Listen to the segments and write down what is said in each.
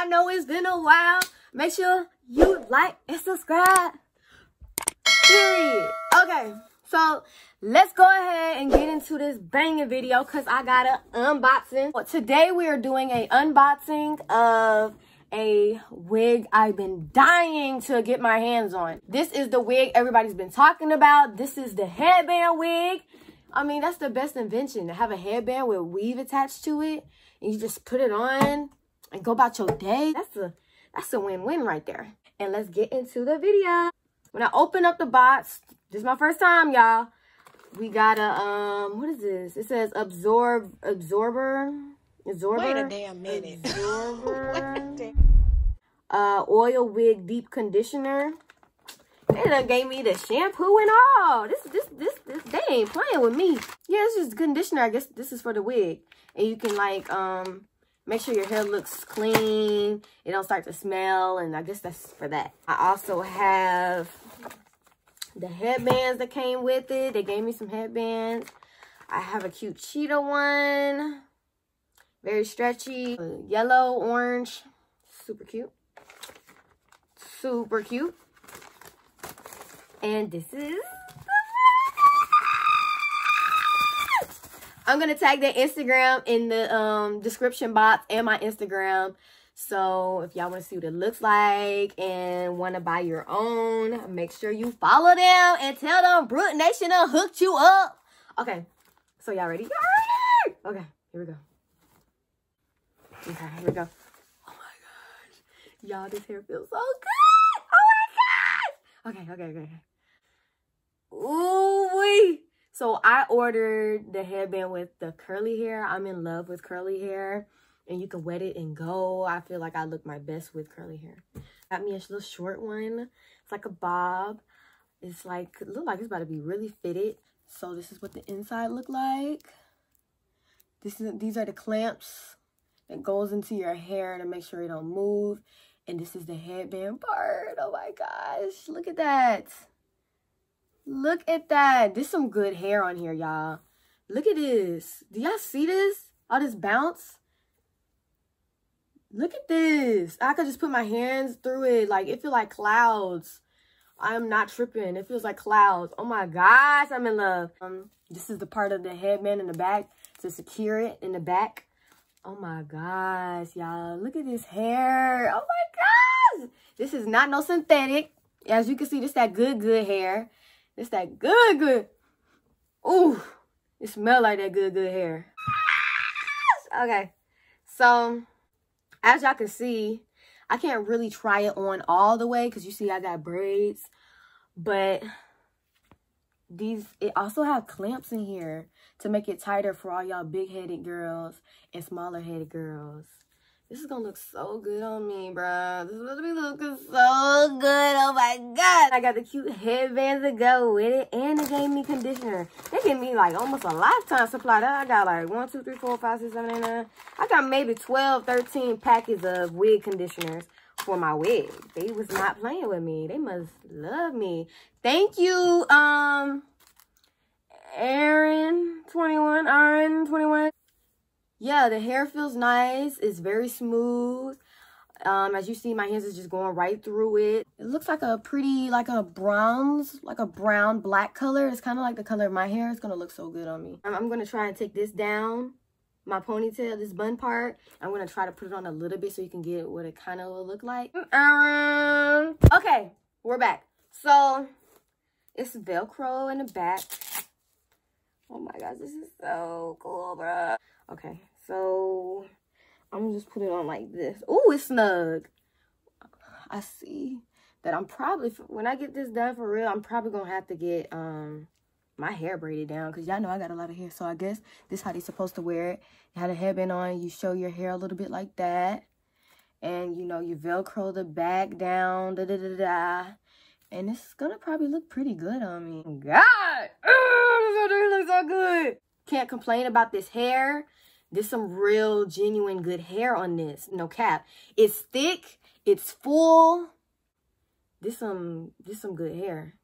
know it's been a while. Make sure you like and subscribe. Period. Okay, so let's go ahead and get into this banging video because I got an unboxing. Today we are doing an unboxing of a wig I've been dying to get my hands on. This is the wig everybody's been talking about. This is the headband wig. I mean, that's the best invention, to have a headband with weave attached to it and you just put it on and go about your day. That's a win-win right there. And let's get into the video. When I open up the box, this is my first time, y'all. We got a what is this? It says absorber. Wait a damn minute. Absorber. Oil wig deep conditioner. They done gave me the shampoo and all. This they ain't playing with me. Yeah, it's just conditioner. I guess this is for the wig. And you can like make sure your hair looks clean. It don't start to smell, and I guess that's for that. I also have the headbands that came with it. They gave me some headbands. I have a cute cheetah one. Very stretchy. Yellow, orange. Super cute. Super cute. And this is... I'm going to tag the Instagram in the description box and my Instagram. So if y'all want to see what it looks like and want to buy your own, make sure you follow them and tell them Brook Nation will hook you up. Okay. So y'all ready? Okay. Here we go. Okay. Here we go. Oh my gosh. Y'all, this hair feels so good. Oh my gosh. Okay. Ooh-wee. So I ordered the headband with the curly hair. I'm in love with curly hair. And you can wet it and go. I feel like I look my best with curly hair. Got me a little short one. It's like a bob. It's like, it look like it's about to be really fitted. So this is what the inside look like. These are the clamps that goes into your hair to make sure it don't move. And this is the headband part. Oh my gosh, look at that. Look at that. There's some good hair on here, y'all. Look at this. Do y'all see this? All this bounce? Look at this. I could just put my hands through it. Like, it feels like clouds. I am not tripping. It feels like clouds. Oh my gosh, I'm in love. This is the part of the headband in the back to secure it in the back. Oh my gosh, y'all. Look at this hair. Oh my gosh. This is not no synthetic. As you can see, this that good hair. It's that good. Ooh, it smells like that good hair. Okay, so as y'all can see, I can't really try it on all the way because you see I got braids, but it also have clamps in here to make it tighter for all y'all big-headed girls and smaller-headed girls. This is gonna look so good on me, bruh. This is gonna be looking so good. Oh my God. I got the cute headbands to go with it. And they gave me conditioner. They gave me like almost a lifetime supply. I got like 1, 2, 3, 4, 5, 6, 7, 8, 9. I got maybe 12, 13 packets of wig conditioners for my wig. They was not playing with me. They must love me. Thank you, Aeryn21. Yeah, the hair feels nice. It's very smooth. As you see, my hands is just going right through it. It looks like a pretty, like a brown black color. It's kind of like the color of my hair. It's going to look so good on me. I'm going to try and take this down, my ponytail, this bun part. I'm going to try to put it on a little bit so you can get what it kind of will look like. Okay, we're back. So, it's Velcro in the back. Oh my gosh, this is so cool, bro. Okay, so I'm gonna just put it on like this. Ooh, it's snug. I see that I'm probably, when I get this done for real, I'm probably gonna have to get my hair braided down because y'all know I got a lot of hair. So I guess this is how they supposed to wear it. You have a headband on, you show your hair a little bit like that. And you know, you Velcro the back down, And this is gonna probably look pretty good on me. God! It looks so good. Can't complain about this hair. There's some real, genuine, good hair on this. No cap. It's thick. It's full. This some good hair.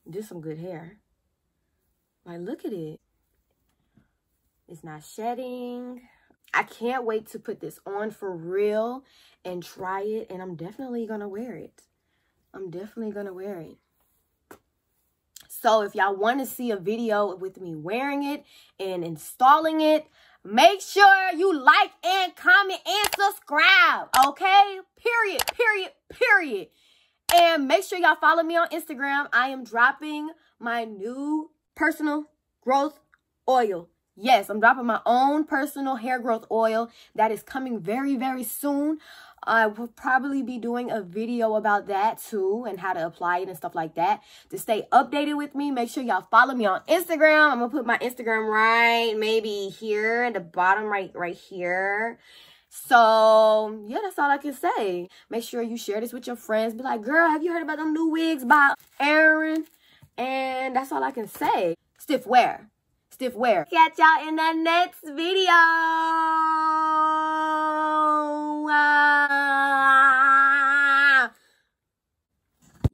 This some good hair. Like, look at it. It's not shedding. I can't wait to put this on for real and try it. And I'm definitely going to wear it. I'm definitely going to wear it. So if y'all want to see a video with me wearing it and installing it, make sure you like and comment and subscribe, okay? Period, period, period. And make sure y'all follow me on Instagram. I am dropping my new personal growth oil. Yes, I'm dropping my own personal hair growth oil that is coming very, very soon. I will probably be doing a video about that too and how to apply it and stuff like that. To stay updated with me, make sure y'all follow me on Instagram. I'm going to put my Instagram right maybe here at the bottom right here. So, yeah, that's all I can say. Make sure you share this with your friends. Be like, girl, have you heard about them new wigs by Aeryn? And that's all I can say. Stiff wear. Stiff wear. Catch y'all in the next video.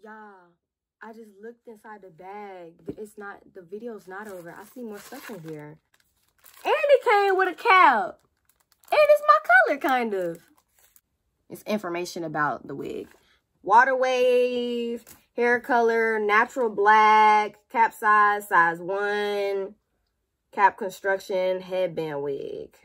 Y'all, I just looked inside the bag. It's not, the video's not over. I see more stuff in here. And it came with a cap. And it's my color, kind of. It's information about the wig. Water wave, hair color, natural black, Capsize, size 1, cap construction, headband wig.